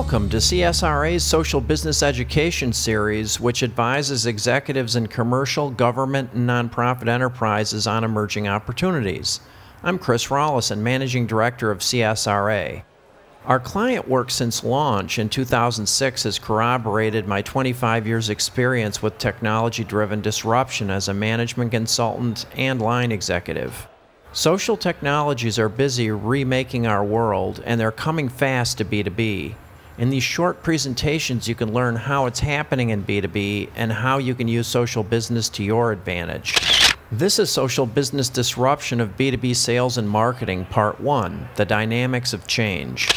Welcome to CSRA's Social Business Education Series, which advises executives in commercial, government, and nonprofit enterprises on emerging opportunities. I'm Chris Rawlison, Managing Director of CSRA. Our client work since launch in 2006 has corroborated my 25 years' experience with technology-driven disruption as a management consultant and line executive. Social technologies are busy remaking our world, and they're coming fast to B2B. In these short presentations, you can learn how it's happening in B2B and how you can use social business to your advantage. This is Social Business Disruption of B2B Sales and Marketing, Part 1, The Dynamics of Change.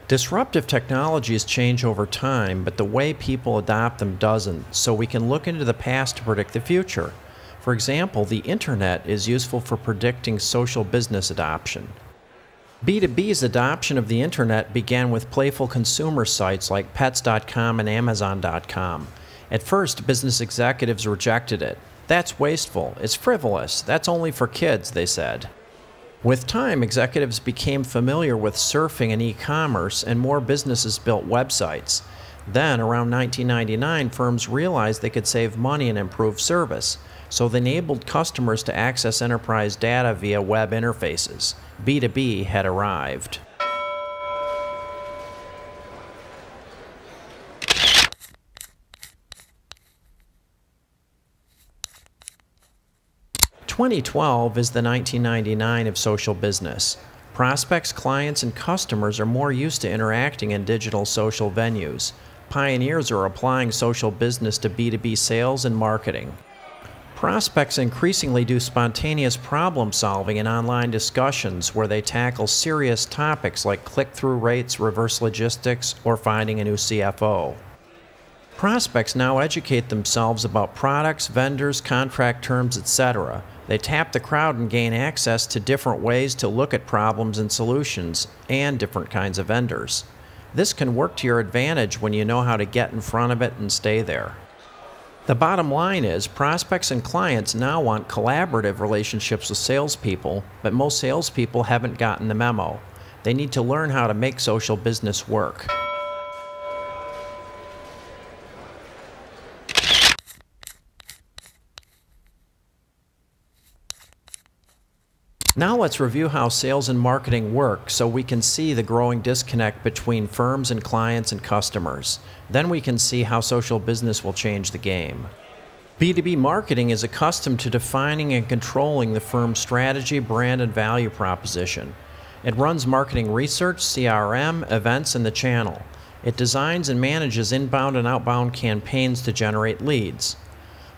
Disruptive technologies change over time, but the way people adopt them doesn't, so we can look into the past to predict the future. For example, the internet is useful for predicting social business adoption. B2B's adoption of the internet began with playful consumer sites like Pets.com and Amazon.com. At first, business executives rejected it. That's wasteful, it's frivolous, that's only for kids, they said. With time, executives became familiar with surfing and e-commerce, and more businesses built websites. Then, around 1999, firms realized they could save money and improve service, so they enabled customers to access enterprise data via web interfaces. B2B had arrived. "2012 is the 1999 of social business. Prospects, clients, and customers are more used to interacting in digital social venues. Pioneers are applying social business to B2B sales and marketing. Prospects increasingly do spontaneous problem solving in online discussions where they tackle serious topics like click-through rates, reverse logistics, or finding a new CFO. Prospects now educate themselves about products, vendors, contract terms, etc. They tap the crowd and gain access to different ways to look at problems and solutions, and different kinds of vendors. This can work to your advantage when you know how to get in front of it and stay there. The bottom line is, prospects and clients now want collaborative relationships with salespeople, but most salespeople haven't gotten the memo. They need to learn how to make social business work." Now let's review how sales and marketing work so we can see the growing disconnect between firms and clients and customers. Then we can see how social business will change the game. B2B marketing is accustomed to defining and controlling the firm's strategy, brand, and value proposition. It runs marketing research, CRM, events, and the channel. It designs and manages inbound and outbound campaigns to generate leads.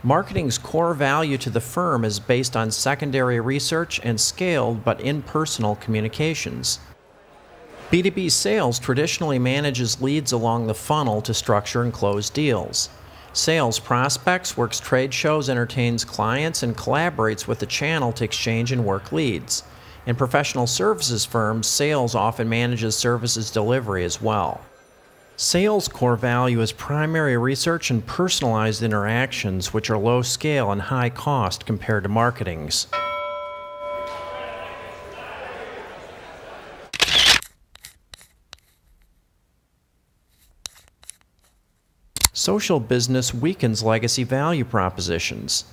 Marketing's core value to the firm is based on secondary research and scaled but impersonal communications. B2B sales traditionally manages leads along the funnel to structure and close deals. Sales prospects, works trade shows, entertains clients, and collaborates with the channel to exchange and work leads. In professional services firms, sales often manages services delivery as well. Sales' core value is primary research and personalized interactions, which are low scale and high cost compared to marketing's. Social business weakens legacy value propositions.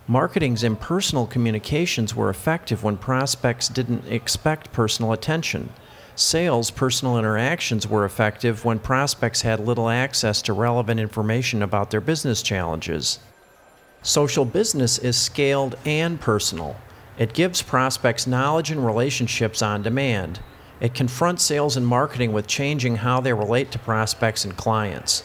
Marketing's impersonal communications were effective when prospects didn't expect personal attention. Sales' personal interactions were effective when prospects had little access to relevant information about their business challenges. Social business is scaled and personal. It gives prospects knowledge and relationships on demand. It confronts sales and marketing with changing how they relate to prospects and clients.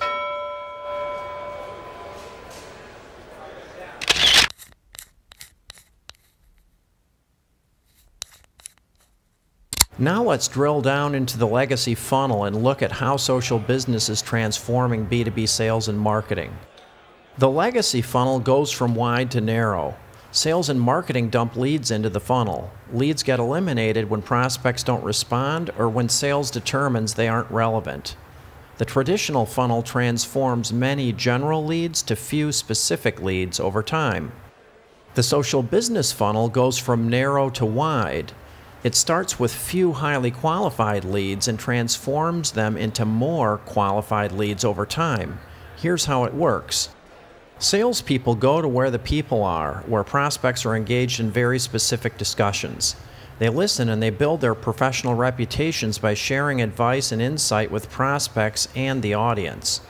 Now let's drill down into the legacy funnel and look at how social business is transforming B2B sales and marketing. The legacy funnel goes from wide to narrow. Sales and marketing dump leads into the funnel. Leads get eliminated when prospects don't respond or when sales determines they aren't relevant. The traditional funnel transforms many general leads to few specific leads over time. The social business funnel goes from narrow to wide. It starts with few highly qualified leads and transforms them into more qualified leads over time. Here's how it works. Salespeople go to where the people are, where prospects are engaged in very specific discussions. They listen and they build their professional reputations by sharing advice and insight with prospects and the audience.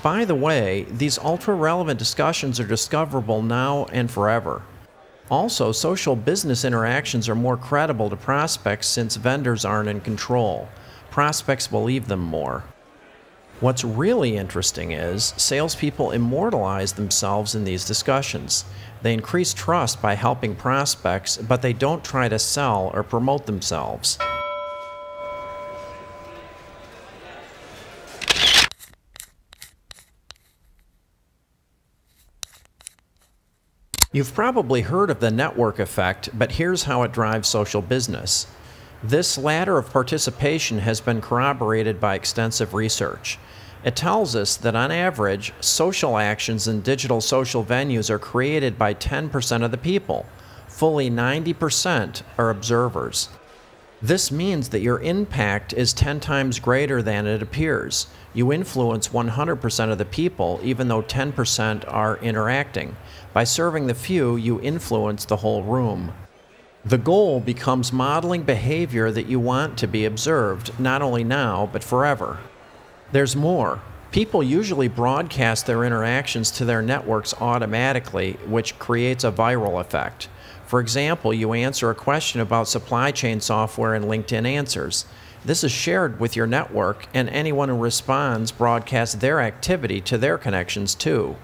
By the way, these ultra-relevant discussions are discoverable now and forever. Also, social business interactions are more credible to prospects since vendors aren't in control. Prospects believe them more. What's really interesting is salespeople immortalize themselves in these discussions. They increase trust by helping prospects, but they don't try to sell or promote themselves. You've probably heard of the network effect, but here's how it drives social business. This ladder of participation has been corroborated by extensive research. It tells us that on average, social actions in digital social venues are created by 10% of the people. Fully 90% are observers. This means that your impact is 10 times greater than it appears. You influence 100% of the people, even though 10% are interacting. By serving the few, you influence the whole room. The goal becomes modeling behavior that you want to be observed, not only now, but forever. There's more. People usually broadcast their interactions to their networks automatically, which creates a viral effect. For example, you answer a question about supply chain software in LinkedIn Answers. This is shared with your network, and anyone who responds broadcasts their activity to their connections too.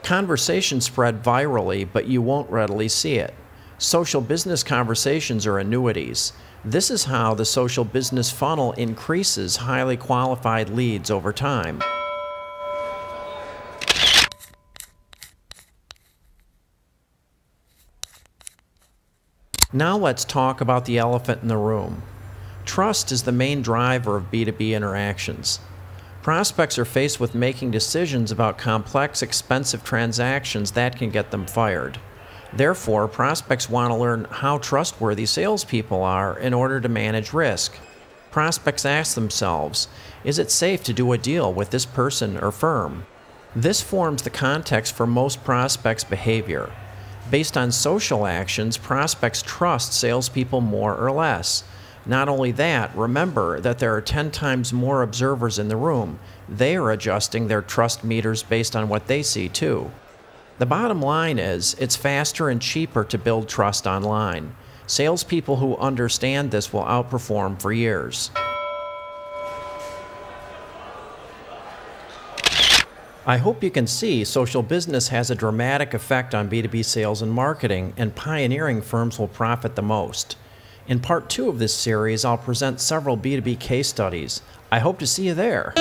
Conversations spread virally, but you won't readily see it. Social business conversations are annuities. This is how the social business funnel increases highly qualified leads over time. Now let's talk about the elephant in the room. Trust is the main driver of B2B interactions. Prospects are faced with making decisions about complex, expensive transactions that can get them fired. Therefore, prospects want to learn how trustworthy salespeople are in order to manage risk. Prospects ask themselves, is it safe to do a deal with this person or firm? This forms the context for most prospects' behavior. Based on social actions, prospects trust salespeople more or less. Not only that, remember that there are 10 times more observers in the room. They are adjusting their trust meters based on what they see too. The bottom line is, it's faster and cheaper to build trust online. Salespeople who understand this will outperform for years. I hope you can see social business has a dramatic effect on B2B sales and marketing, and pioneering firms will profit the most. In part 2 of this series, I'll present several B2B case studies. I hope to see you there.